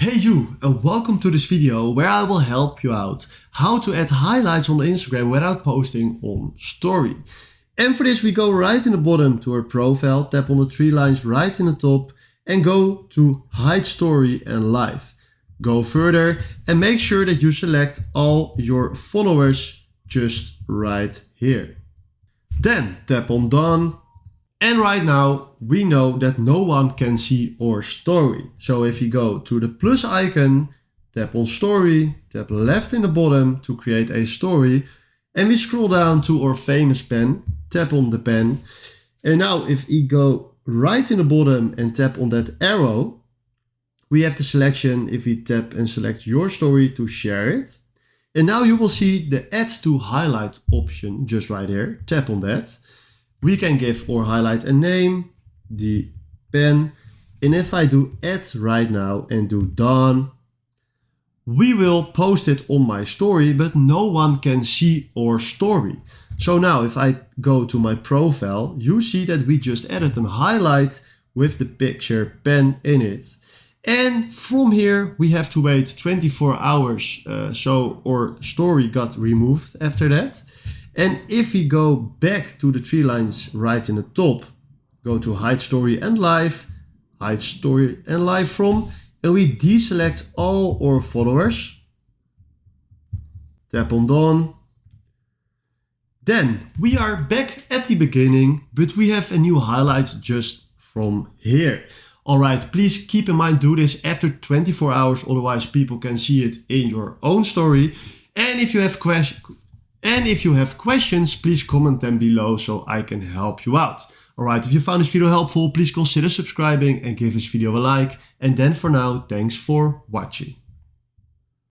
Hey you, and welcome to this video where I will help you out how to add highlights on Instagram without posting on story. And for this we go right in the bottom to our profile, tap on the three lines right in the top and go to hide story and live. Go further and make sure that you select all your followers just right here. Then tap on done. And right now we know that no one can see our story. So if you go to the plus icon, tap on story, tap left in the bottom to create a story. And we scroll down to our famous pen, tap on the pen. And now if we go right in the bottom and tap on that arrow, we have the selection if we tap and select your story to share it. And now you will see the add to highlight option just right here. Tap on that. We can give our highlight a name, the pen, and if I do add right now and do done, we will post it on my story, but no one can see our story. So now if I go to my profile, you see that we just added a highlight with the picture pen in it. And from here we have to wait 24 hours, so our story got removed after that. And if we go back to the three lines right in the top, go to hide story and live from, and we deselect all our followers. Tap on done. Then we are back at the beginning, but we have a new highlight just from here. Alright, please keep in mind, do this after 24 hours, otherwise people can see it in your own story. And if you have questions, please comment them below so I can help you out. Alright, if you found this video helpful, please consider subscribing and give this video a like. And then for now, thanks for watching.